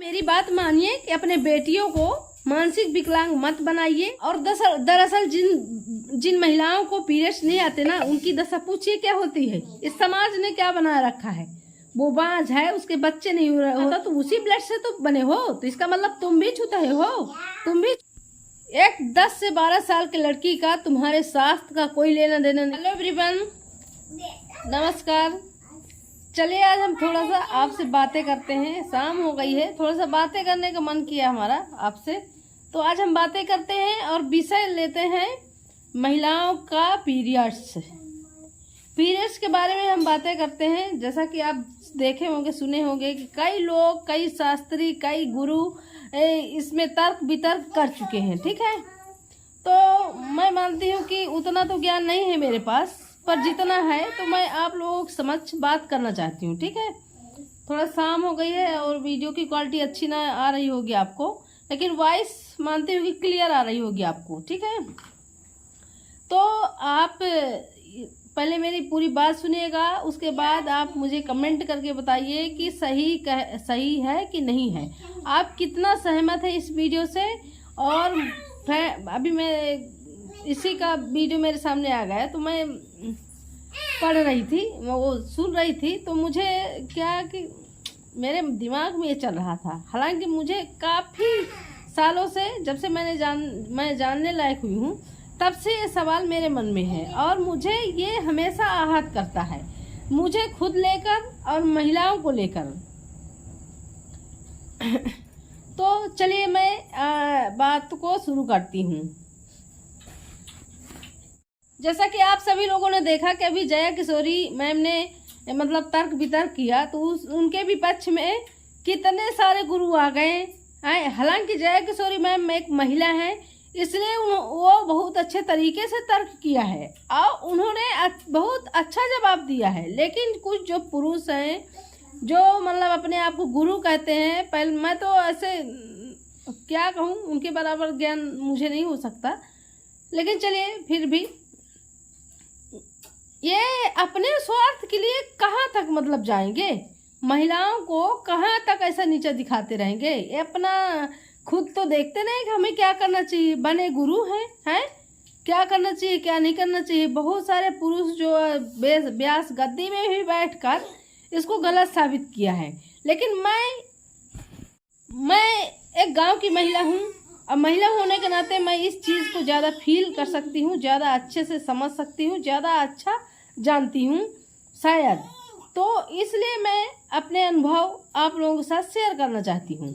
मेरी बात मानिए कि अपने बेटियों को मानसिक विकलांग मत बनाइए। और दरअसल जिन महिलाओं को पीरियड्स नहीं आते ना, उनकी दशा पूछिए क्या होती है। इस समाज ने क्या बना रखा है, वो बांझ है, उसके बच्चे नहीं हो रहे होता, तो उसी ब्लड से तो बने हो, तो इसका मतलब तुम भी छूते हो। तुम भी एक 10 से 12 साल की लड़की का तुम्हारे स्वास्थ्य का कोई लेना देना नहीं। हेलो एवरीवन, नमस्कार। चलिए आज हम थोड़ा सा आपसे बातें करते हैं। शाम हो गई है, थोड़ा सा बातें करने का मन किया हमारा आपसे, तो आज हम बातें करते हैं और विषय लेते हैं महिलाओं का पीरियड्स के बारे में हम बातें करते हैं। जैसा कि आप देखे होंगे, सुने होंगे कि कई लोग, कई शास्त्री, कई गुरु इसमें तर्क वितर्क कर चुके हैं, ठीक है। तो मैं मानती हूँ कि उतना तो ज्ञान नहीं है मेरे पास, पर जितना है तो मैं आप लोगों के समक्ष बात करना चाहती हूँ, ठीक है। थोड़ा शाम हो गई है और वीडियो की क्वालिटी अच्छी ना आ रही होगी आपको, लेकिन वॉइस मानती हूँ कि क्लियर आ रही होगी आपको, ठीक है। तो आप पहले मेरी पूरी बात सुनिएगा, उसके बाद आप मुझे कमेंट करके बताइए कि सही है कि नहीं है, आप कितना सहमत है इस वीडियो से। और अभी मैं इसी का वीडियो मेरे सामने आ गया, तो मैं पढ़ रही थी, वो सुन रही थी, तो मुझे क्या कि मेरे दिमाग में ये चल रहा था। हालांकि मुझे काफ़ी सालों से, जब से मैं जानने लायक हुई हूँ, तब से ये सवाल मेरे मन में है और मुझे ये हमेशा आहत करता है, मुझे खुद लेकर और महिलाओं को लेकर। तो चलिए मैं बात को शुरू करती हूँ। जैसा कि आप सभी लोगों ने देखा कि अभी जया किशोरी मैम ने मतलब तर्क वितर्क किया, तो उनके भी पक्ष में कितने सारे गुरु आ गए हैं। हालांकि जया किशोरी मैम एक महिला है, इसलिए वो बहुत अच्छे तरीके से तर्क किया है और उन्होंने बहुत अच्छा जवाब दिया है। लेकिन कुछ जो पुरुष हैं, जो मतलब अपने आप को गुरु कहते हैं, पहले मैं तो ऐसे क्या कहूँ, उनके बराबर ज्ञान मुझे नहीं हो सकता, लेकिन चलिए फिर भी ये अपने स्वार्थ के लिए कहाँ तक मतलब जाएंगे, महिलाओं को कहाँ तक ऐसा नीचा दिखाते रहेंगे। ये अपना खुद तो देखते नहीं कि हमें क्या करना चाहिए। बने गुरु हैं क्या करना चाहिए, क्या नहीं करना चाहिए। बहुत सारे पुरुष जो व्यास गद्दी में भी बैठकर इसको गलत साबित किया है। लेकिन मैं एक गांव की महिला हूँ और महिला होने के नाते मैं इस चीज़ को ज़्यादा फील कर सकती हूँ, ज़्यादा अच्छे से समझ सकती हूँ, ज़्यादा अच्छा जानती हूँ शायद। तो इसलिए मैं अपने अनुभव आप लोगों के साथ शेयर करना चाहती हूँ।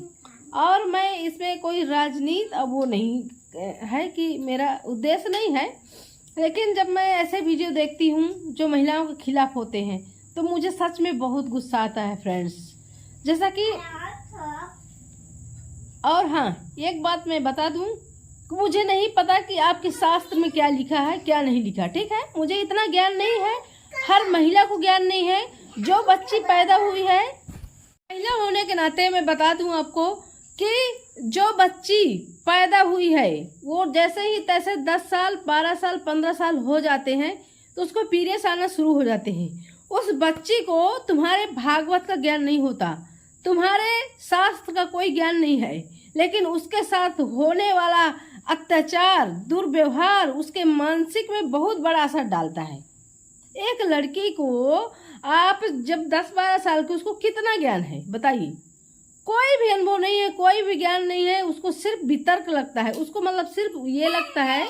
और मैं इसमें कोई राजनीति अब वो नहीं है कि मेरा उद्देश्य नहीं है, लेकिन जब मैं ऐसे वीडियो देखती हूँ जो महिलाओं के खिलाफ होते हैं, तो मुझे सच में बहुत गुस्सा आता है फ्रेंड्स। जैसा कि और हाँ, एक बात मैं बता दूं कि मुझे नहीं पता कि आपके शास्त्र में क्या लिखा है क्या नहीं लिखा, ठीक है। मुझे इतना ज्ञान नहीं है, हर महिला को ज्ञान नहीं है। जो बच्ची पैदा हुई है, महिला होने के नाते मैं बता दूं आपको कि जो बच्ची पैदा हुई है वो जैसे ही तैसे 10 साल 12 साल 15 साल हो जाते हैं तो उसको पीरियड्स आना शुरू हो जाते हैं। उस बच्ची को तुम्हारे भागवत का ज्ञान नहीं होता, तुम्हारे शास्त्र का कोई ज्ञान नहीं है, लेकिन उसके साथ होने वाला अत्याचार, दुर्व्यवहार उसके मानसिक में बहुत बड़ा असर डालता है। एक लड़की को आप जब 10-12 साल की, उसको कितना ज्ञान है बताइए। कोई भी अनुभव नहीं है, कोई भी ज्ञान नहीं है, उसको सिर्फ वितर्क लगता है। उसको मतलब सिर्फ ये लगता है,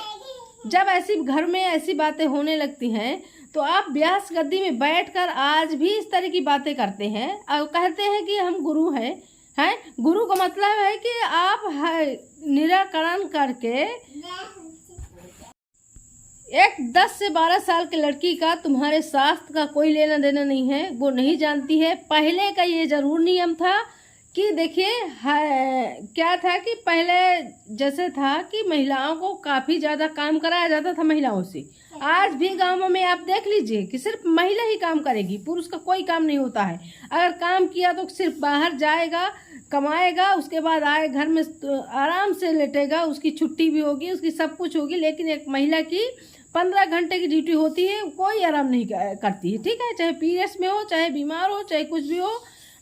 जब ऐसी घर में ऐसी बातें होने लगती हैं तो आप व्यास गद्दी में बैठकर आज भी इस तरह की बातें करते हैं और कहते हैं कि हम गुरु हैं। गुरु का मतलब है कि आप निराकरण करके एक 10 से 12 साल की लड़की का तुम्हारे स्वास्थ्य का कोई लेना देना नहीं है, वो नहीं जानती है। पहले का ये जरूर नियम था कि देखिए क्या था कि पहले जैसे था कि महिलाओं को काफ़ी ज़्यादा काम कराया जाता था महिलाओं से। आज भी गांवों में आप देख लीजिए कि सिर्फ महिला ही काम करेगी, पुरुष का कोई काम नहीं होता है। अगर काम किया तो सिर्फ बाहर जाएगा, कमाएगा, उसके बाद आए घर में आराम से लेटेगा, उसकी छुट्टी भी होगी, उसकी सब कुछ होगी। लेकिन एक महिला की 15 घंटे की ड्यूटी होती है, कोई आराम नहीं करती है, ठीक है। चाहे पीरियड्स में हो, चाहे बीमार हो, चाहे कुछ भी हो,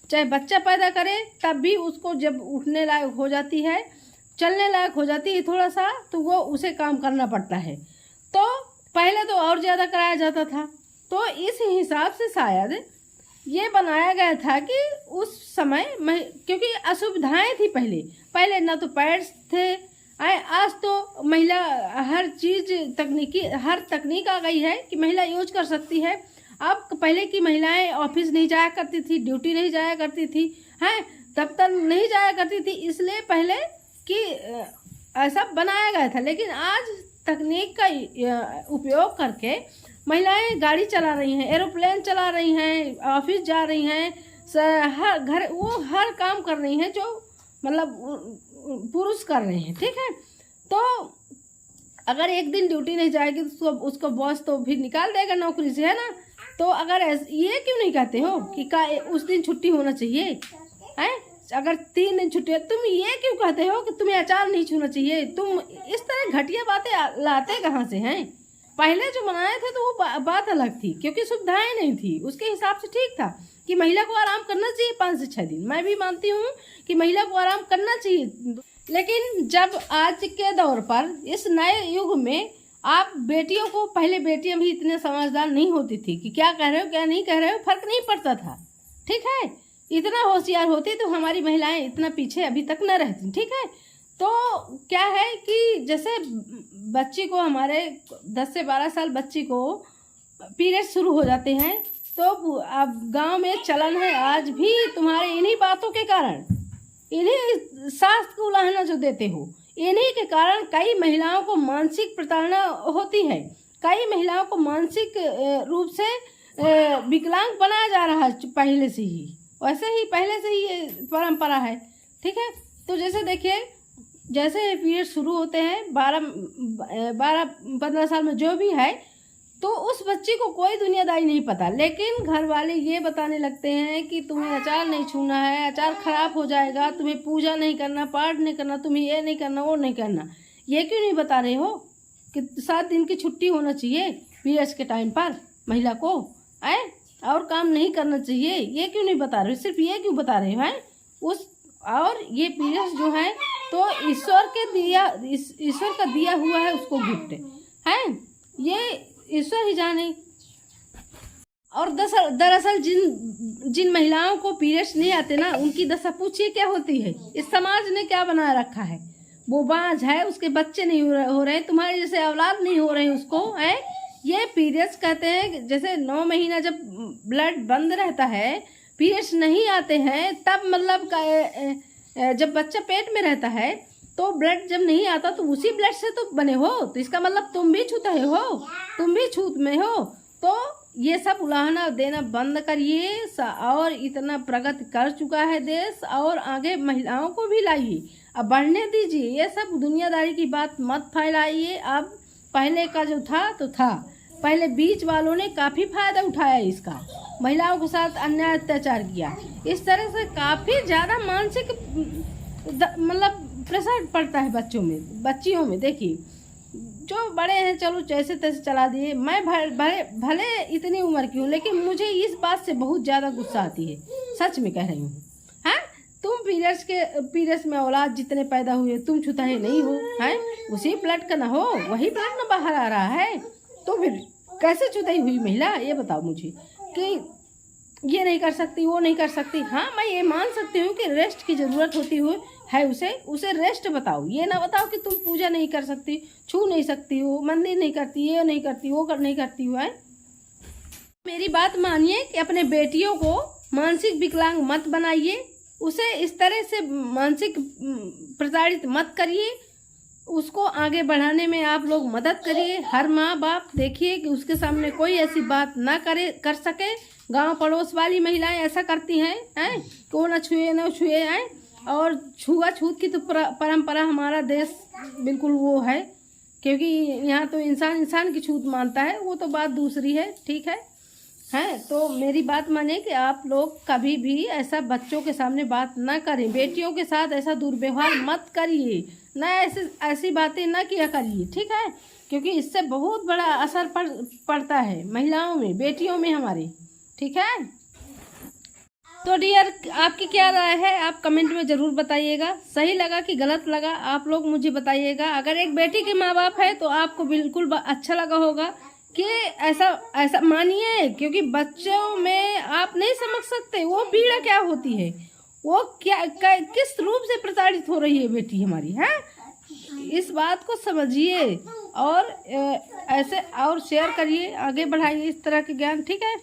चाहे बच्चा पैदा करे तब भी उसको जब उठने लायक हो जाती है, चलने लायक हो जाती है थोड़ा सा, तो वो उसे काम करना पड़ता है। तो पहले तो और ज़्यादा कराया जाता था, तो इस हिसाब से शायद ये बनाया गया था कि उस समय क्योंकि असुविधाएं थी पहले ना तो पैड्स थे। आज तो महिला हर चीज़ हर तकनीक आ गई है कि महिला यूज कर सकती है। अब पहले की महिलाएं ऑफिस नहीं जाया करती थी, ड्यूटी नहीं जाया करती थी, हैं, दफ्तर नहीं जाया करती थी, इसलिए पहले कि ऐसा बनाया गया था। लेकिन आज तकनीक का उपयोग करके महिलाएं गाड़ी चला रही हैं, एरोप्लेन चला रही हैं, ऑफिस जा रही हैं, हर काम कर रही हैं जो मतलब पुरुष कर रहे हैं, ठीक है। तो अगर एक दिन ड्यूटी नहीं जाएगी तो उसको बॉस तो फिर निकाल देगा नौकरी से, है ना। तो अगर ये क्यों नहीं कहते हो कि उस दिन छुट्टी होना चाहिए, हैं? अगर 3 दिन छुट्टी है, तुम ये क्यों कहते हो कि तुम्हें अचार नहीं छूना चाहिए? तुम इस तरह घटिया बातें लाते कहाँ से हैं? पहले जो बनाए थे तो वो बात अलग थी, क्योंकि सुविधाएं नहीं थी, उसके हिसाब से ठीक था कि महिला को आराम करना चाहिए 5 से 6 दिन। मैं भी मानती हूँ कि महिला को आराम करना चाहिए। लेकिन जब आज के दौर पर इस नए युग में आप बेटियों को, पहले बेटियां भी इतने समझदार नहीं होती थी कि क्या कह रहे हो क्या नहीं कह रहे हो, फर्क नहीं पड़ता था, ठीक है। इतना होशियार होती तो हमारी महिलाएं इतना पीछे अभी तक न रहती, ठीक है। तो क्या है कि जैसे बच्ची को, हमारे 10 से 12 साल बच्ची को पीरियड शुरू हो जाते हैं, तो अब गांव में चलन है आज भी तुम्हारे इन्हीं बातों के कारण, इन्हीं शास्त्र को उलाहना जो देते हो, इन्हीं के कारण कई महिलाओं को मानसिक प्रताड़ना होती है, कई महिलाओं को मानसिक रूप से विकलांग बनाया जा रहा है पहले से ही, वैसे ही पहले से ही ये परंपरा है, ठीक है। तो जैसे देखिए, जैसे पीरियड शुरू होते हैं 12-15 साल में जो भी है, तो उस बच्ची को कोई दुनियादारी नहीं पता, लेकिन घर वाले ये बताने लगते हैं कि तुम्हें अचार नहीं छूना है, अचार खराब हो जाएगा, तुम्हें पूजा नहीं करना, पाठ नहीं करना, तुम्हें ये नहीं करना, वो नहीं करना। ये क्यों नहीं बता रहे हो कि 7 दिन की छुट्टी होना चाहिए पीरियड्स के टाइम पर महिला को, और काम नहीं करना चाहिए? ये क्यों नहीं बता रहे हो? सिर्फ ये क्यों बता रहे हो, हैं? और ये पीरियड्स जो है तो ईश्वर का दिया हुआ है उसको गिफ्ट, है, ये ईश्वर ही जाने। और दरअसल जिन महिलाओं को पीरियड्स नहीं आते ना, उनकी दशा पूछिए क्या होती है। इस समाज ने क्या बना रखा है, वो बांझ है, उसके बच्चे नहीं हो रहे, तुम्हारे जैसे औलाद नहीं हो रहे उसको, है। ये पीरियड्स कहते हैं, जैसे 9 महीना जब ब्लड बंद रहता है, पीरियड्स नहीं आते हैं, तब मतलब जब बच्चा पेट में रहता है तो ब्लड जब नहीं आता तो उसी ब्लड से तो बने हो, तो इसका मतलब तुम भी छूते हो, तुम भी छूत में हो। तो ये सब उलाहना देना बंद करिए, और इतना प्रगति कर चुका है देश, और आगे महिलाओं को भी लाइए, अब बढ़ने दीजिए, ये सब दुनियादारी की बात मत फैलाइए। अब पहले का जो था तो था, पहले बीच वालों ने काफ़ी फायदा उठाया इसका, महिलाओं के साथ अन्याय अत्याचार किया, इस तरह से काफ़ी ज़्यादा मानसिक मतलब प्रेशर पड़ता है बच्चियों में। देखिए, जो बड़े हैं चलो जैसे तैसे चला दिए, मैं भले इतनी उम्र की हूँ, लेकिन मुझे इस बात से बहुत ज़्यादा गुस्सा आती है, सच में कह रही हूँ। हाँ, तुम पीरियड्स में औलाद जितने पैदा हुए, तुम छुताहे नहीं हो, हैं, उसी ब्लड का ना हो, वही ब्लड ना बाहर आ रहा है, तो फिर कैसे छुताई हुई महिला? ये बताओ मुझे कि ये नहीं कर सकती, वो नहीं कर सकती। हाँ, मैं ये मान सकती हूँ कि रेस्ट की ज़रूरत होती है उसे रेस्ट बताओ, ये ना बताओ कि तुम पूजा नहीं कर सकती, छू नहीं सकती हो, मंदिर नहीं करती, ये नहीं करती, वो नहीं करती हो, है। मेरी बात मानिए कि अपने बेटियों को मानसिक विकलांग मत बनाइए, उसे इस तरह से मानसिक प्रताड़ित मत करिए, उसको आगे बढ़ाने में आप लोग मदद करिए। हर माँ बाप देखिए कि उसके सामने कोई ऐसी बात ना कर सके। गांव पड़ोस वाली महिलाएं ऐसा करती हैं, कि वो न छुए, हैं, और छुआछूत की तो परंपरा हमारा देश बिल्कुल वो है, क्योंकि यहाँ तो इंसान की छूत मानता है, वो तो बात दूसरी है, ठीक है। तो मेरी बात माने कि आप लोग कभी भी ऐसा बच्चों के सामने बात ना करें, बेटियों के साथ ऐसा दुर्व्यवहार मत करिए, ना ऐसी बातें ना किया करिए, ठीक है, क्योंकि इससे बहुत बड़ा असर पड़ता है महिलाओं में, बेटियों में हमारी, ठीक है। तो डियर, आपकी क्या राय है? आप कमेंट में ज़रूर बताइएगा। सही लगा कि गलत लगा, आप लोग मुझे बताइएगा। अगर एक बेटी के माँ बाप है तो आपको बिल्कुल अच्छा लगा होगा कि ऐसा ऐसा मानिए, क्योंकि बच्चों में आप नहीं समझ सकते वो पीड़ा क्या होती है, वो किस रूप से प्रताड़ित हो रही है बेटी हमारी है। इस बात को समझिए और ऐसे और शेयर करिए, आगे बढ़ाइए इस तरह के ज्ञान, ठीक है।